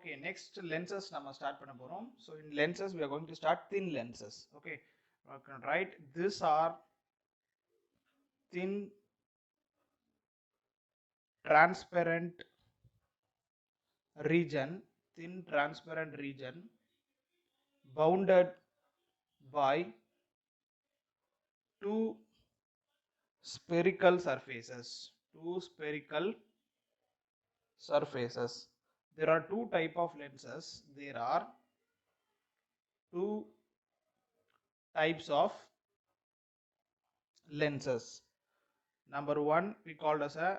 Okay, next lenses நம்ம start பண்ண போறோம். So in lenses we are going to start thin lenses. Okay, we can write these are thin transparent region, bounded by two spherical surfaces. There are two type of lenses. There are two types of lenses. Number one, we called as a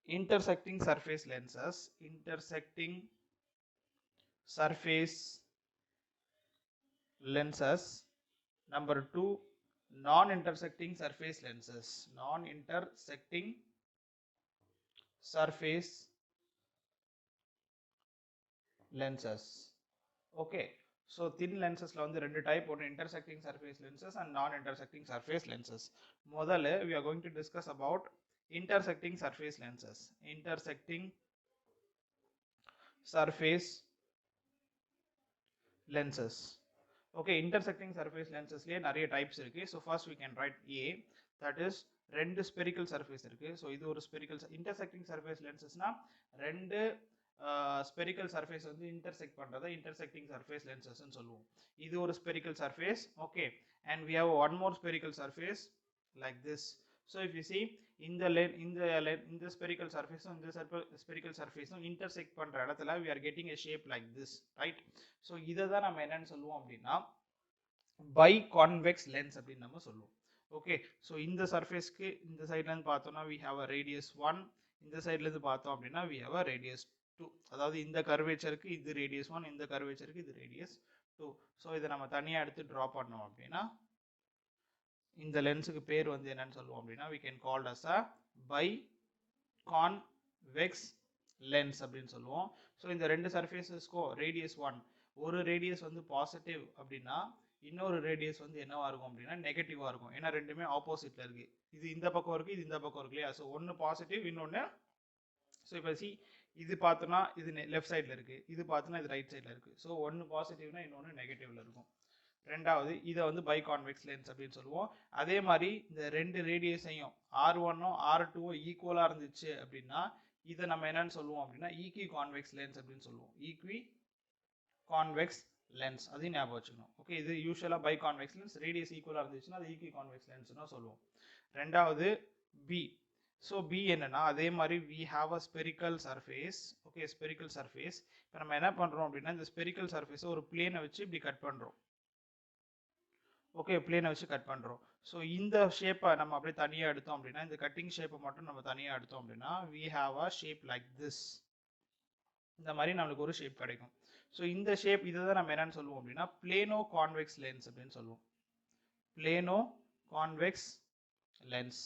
intersecting surface lenses. Number two, non-intersecting surface lenses. Okay, so thin lenses la vandu rendu type, one intersecting surface lenses and non-intersecting surface lenses. Modale we are going to discuss about intersecting surface lenses. Okay, intersecting surface lenses liye nariya types irukku. So first we can write A, that is rendu spherical surface irukku. So idu oru spherical intersecting surface lenses na rendu spherical surface வந்து intersect பண்றத intersecting surface lenses ன்னு சொல்லுவோம். இது ஒரு spherical surface. Okay, and we have one more spherical surface like this. So if you see in the spherical surface and the spherical surface intersect பண்ற இடத்துல we are getting a shape like this, right? So இத தான் நம்ம என்னன்னு சொல்லுவோம் அப்படின்னா biconvex lens அப்படின்னு நம்ம சொல்லுவோம். Okay, so இந்த சர்ஃபேஸ்க்கு இந்த சைடுல இருந்து பார்த்தோம்னா we have a radius 1, இந்த சைடுல இருந்து பார்த்தோம் அப்படின்னா we have a radius 2. அதாவது இந்த கர்வேச்சருக்கு இது radius 1, இந்த கர்வேச்சருக்கு இது radius 2. ஸோ இதை நம்ம தனியாக எடுத்து ட்ரா பண்ணோம் அப்படின்னா இந்த லென்ஸுக்கு பேர் வந்து என்னன்னு சொல்லுவோம் அப்படின்னா we can call as a biconvex lens அப்படின்னு சொல்லுவோம். ஸோ இந்த ரெண்டு சர்ஃபேஸஸ்க்கும் ரேடியஸ் 1, ஒரு ரேடியஸ் வந்து பாசிட்டிவ் அப்படின்னா இன்னொரு ரேடியஸ் வந்து என்னவா இருக்கும் அப்படின்னா நெகட்டிவா இருக்கும். ஏன்னா ரெண்டுமே ஆப்போசிட்ல இருக்கு. இது இந்த பக்கம் இருக்கு, இது இந்த பக்கம் இருக்கு இல்லையா? ஸோ ஒன்று பாசிட்டிவ், இன்னொன்று. ஸோ இப்போ இது பார்த்தோன்னா இது லெஃப்ட் சைடில் இருக்கு, இது பார்த்தோன்னா இது ரைட் சைடில் இருக்கு. ஸோ ஒன்று பாசிட்டிவ்னா இன்னொன்று நெகட்டிவ்ல இருக்கும். ரெண்டாவது இதை வந்து பைகான்வெக்ஸ் லென்ஸ் அப்படின்னு சொல்லுவோம். அதே மாதிரி இந்த ரெண்டு ரேடியஸையும் R1ம் R2ம் ஈக்குவலாக இருந்துச்சு அப்படின்னா இதை நம்ம என்னன்னு சொல்லுவோம் அப்படின்னா ஈக்வி கான்வெக்ஸ் லென்ஸ் அப்படின்னு சொல்லுவோம். ஈக்வி கான்வெக்ஸ் லென்ஸ் அதையும் ஞாபகம் வச்சுக்கணும். ஓகே, இது யூஸ்வலாக பைகான்வெக்ஸ் லென்ஸ், ரேடியஸ் ஈக்குவலாக இருந்துச்சுன்னா அது ஈக்வி கான்வெக்ஸ் லென்ஸ்னு சொல்லுவோம். ரெண்டாவது பி. ஸோ பி என்னன்னா அதே மாதிரி we have a spherical surface. Okay, spherical surface. இப்போ நம்ம என்ன பண்ணுறோம் அப்படின்னா இந்த spherical surface ஒரு பிளேனை வச்சு இப்படி கட் பண்ணுறோம். ஓகே, பிளேனை வச்சு கட் பண்ணுறோம். ஸோ இந்த ஷேப்பை நம்ம அப்படியே தனியாக எடுத்தோம் அப்படின்னா இந்த கட்டிங் ஷேப்பை மட்டும் நம்ம தனியாக எடுத்தோம் அப்படின்னா we have a shape like this. இந்த மாதிரி நம்மளுக்கு ஒரு ஷேப் கிடைக்கும். ஸோ இந்த ஷேப் இதை தான் நம்ம என்னன்னு சொல்லுவோம் அப்படின்னா பிளேனோ கான்வெக்ஸ் லென்ஸ் அப்படின்னு சொல்லுவோம். Plano convex lens.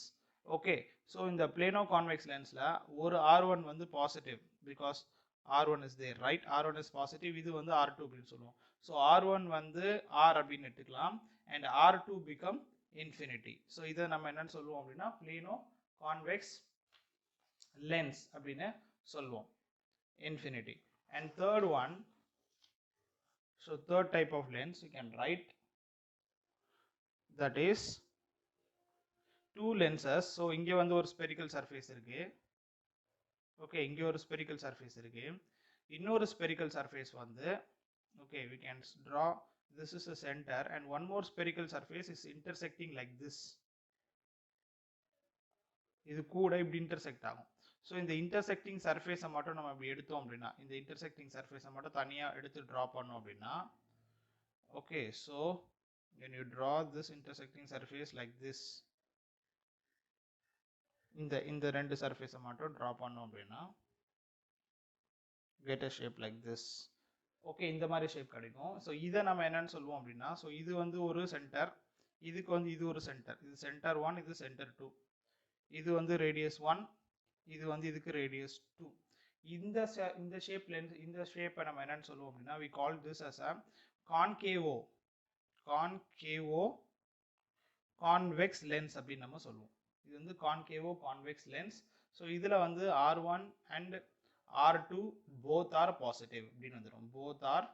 Okay, so இந்த பிளேனோ கான்வெக்ஸ் லென்ஸில் ஒரு R1 வந்து positive, because R1 is there, right? R1 is positive, இது வந்து R2 அப்படின்னு சொல்லுவோம். ஸோ R1 வந்து R அப்படின்னு எடுத்துக்கலாம் and R2 become infinity. So இதை நம்ம என்னன்னு சொல்லுவோம் அப்படின்னா பிளேனோ கான்வெக்ஸ் லென்ஸ் அப்படின்னு சொல்லுவோம், infinity. And third one, so third type of lens you can write, that is two lenses. So இங்கே வந்து ஒரு spherical surface இருக்கு. ஓகே, இங்கே ஒரு spherical surface இருக்கு, இன்னொரு spherical surface வந்து okay we can draw, this is a center and one more spherical surface is intersecting like this. இது கூட இப்படி intersect ஆகும். ஸோ இந்த இன்டர்செக்டிங் சர்ஃபேஸை மட்டும் நம்ம இப்படி எடுத்தோம் அப்படின்னா இந்த இன்டர்செக்டிங் சர்ஃபேஸை மட்டும் தனியாக எடுத்து ட்ரா பண்ணோம் அப்படின்னா okay, so when you draw this intersecting surface like this, இந்த ரெண்டு சர்ஃபேஸை மட்டும் ட்ரா பண்ணோம் அப்படின்னா get a shape like this. Okay, இந்த மாதிரி ஷேப் கிடைக்கும். ஸோ இதை நம்ம என்னன்னு சொல்லுவோம் அப்படின்னா ஸோ இது வந்து ஒரு சென்டர், இதுக்கு வந்து இது ஒரு சென்டர், இது சென்டர் 1, இது சென்டர் 2, இது வந்து ரேடியஸ் 1, இது வந்து இதுக்கு ரேடியஸ் 2. இந்த ஷேப் லென்ஸ், இந்த ஷேப்பை நம்ம என்னன்னு சொல்லுவோம் அப்படின்னா we call this as a concavo convex lens அப்படின்னு நம்ம சொல்லுவோம். இது வந்து concavo convex lens. ஸோ இதில் வந்து R1 and R2 both are positive அப்படின்னு வந்துரும். Both are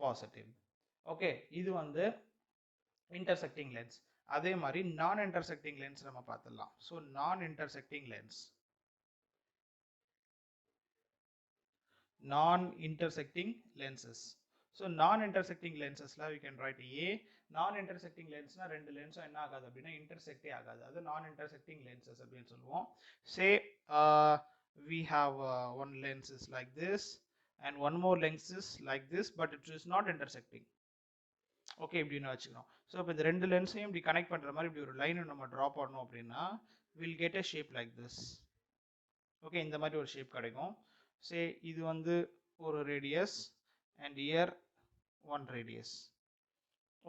positive. ஓகே, இது வந்து intersecting lens. அதே மாதிரி நான் intersecting lens நம்ம பார்த்துடலாம். ஸோ நான் intersecting lens, non-intersecting lenses. So non-intersecting lenses la we can write A. Non-intersecting lens na rendu lens என்ன ஆகாது அப்படின்னா intersect ஆகாது. அது non-intersecting lenses அப்படின்னு சொல்லுவோம். Say we have one lens is like this and one more lens is like this, but it is not intersecting. Okay, இப்படின்னு வச்சுக்கணும். So இப்போ இந்த ரெண்டு லென்ஸையும் இப்படி கனெக்ட் பண்ணுற மாதிரி இப்படி ஒரு லைனை நம்ம ட்ரா பண்ணோம் அப்படின்னா will get a shape like this. Okay, இந்த மாதிரி ஒரு ஷேப் கிடைக்கும். சே இது வந்து ஒரு radius and year one radius.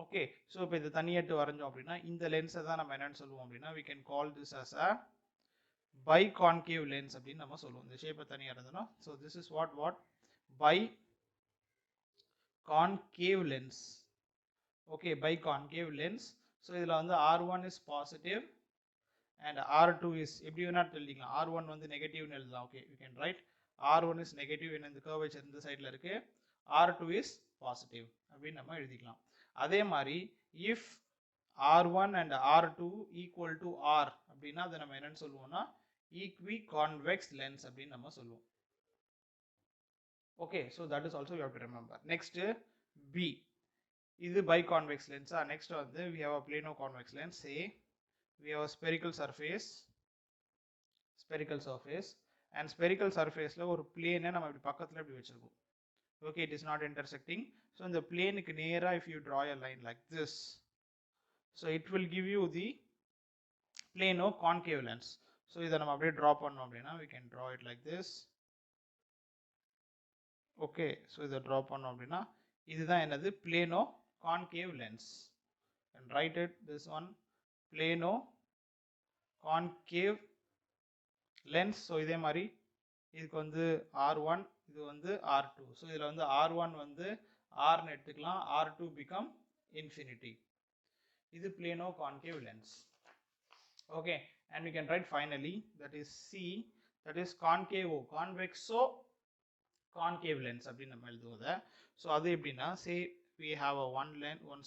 Okay, so இப்போ இது தனியாட்டு வரைஞ்சோம் அப்படின்னா இந்த லென்ஸை தான் நம்ம என்னன்னு சொல்லுவோம் அப்படின்னா we can call this as a biconcave lens அப்படின்னு நம்ம சொல்லுவோம். இந்த ஷேப்பை தனியாக இருந்ததுன்னா so this is what biconcave lens. Okay, biconcave lens. So இதில் வந்து R1 is positive and R2 is எப்படி வேணா எழுதிக்கலாம். R1 வந்து நெகட்டிவ்னு எழுதலாம். Okay, you can write R1 is negative in the curvature இந்த சைடில் இருக்கு, R2 is positive அப்படின்னு நம்ம எழுதிக்கலாம். அதே மாதிரி if R1 and R2 equal to R அப்படின்னா அதை நம்ம என்னன்னு சொல்லுவோம்னா equiconvex lens அப்படின்னு நம்ம சொல்லுவோம். Okay, so that is also you have to remember. Next B, இது biconvex lens. Next வந்து we have a plano-convex lens. Say we have a spherical surface and spherical surface ல ஒரு plane நம்ம இப்படி பக்கத்துல இப்படி வச்சிருக்கோம். Okay, it is not intersecting. So இந்த planeக்கு நேரா if you draw a line like this, so it will give you the plano-concave lens. So இதை நம்ம அப்படியே draw பண்ணோம் அப்படின்னா we can draw it like this. Okay, so இதை draw பண்ணோம் அப்படின்னா இதுதான் என்னது plano-concave lens. And write it this one, plano-concave lens. So இதே மாதிரி இதுக்கு வந்து R1, இது வந்து R2. ஸோ இதில் வந்து R1 வந்து Rன்னு எடுத்துக்கலாம், R2 become infinity. இது plano-concave lens. Okay, and we can write finally that is C, that is convexo-concave lens அப்படின்னு நம்ம எழுதுவோம். ஸோ அது எப்படின்னா say we have a one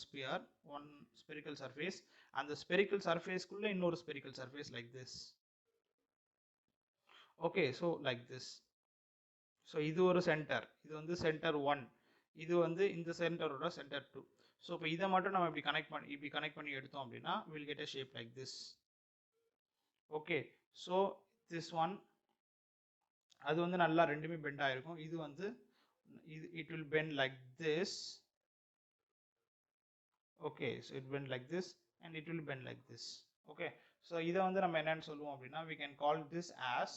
sphere, one spherical surface, and the spherical surface குள்ள இன்னொரு spherical surface like this. Okay, so like this. So இது ஒரு centre, இது வந்து சென்டர் 1, இது வந்து இந்த சென்டரோட சென்டர் 2. ஸோ இப்போ இதை மட்டும் நம்ம இப்படி கனெக்ட் பண்ணி எடுத்தோம் அப்படின்னா we'll get a shape like this. Okay, so this one அது வந்து நல்லா ரெண்டுமே பெண்ட் ஆயிருக்கும். இது வந்து it will bend like this. Okay, so it bend like this and it will bend like this. Okay, so இதை வந்து நம்ம என்னன்னு சொல்லுவோம் அப்படின்னா we can call this as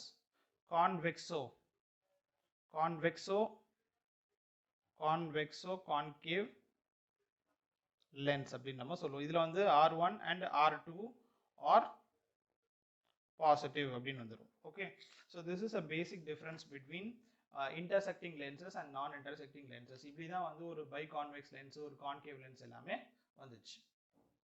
convexo-concave lens அப்படின்னு நம்ம சொல்லுவோம். இதுல வந்து R1 and R2 are positive அப்படின்னு வந்துரும். Okay, so this is a basic difference between intersecting lenses and non-intersecting lenses. இப்படி தான் வந்து ஒரு biconvex lens, ஒரு concave lens எல்லாமே வந்துச்சு.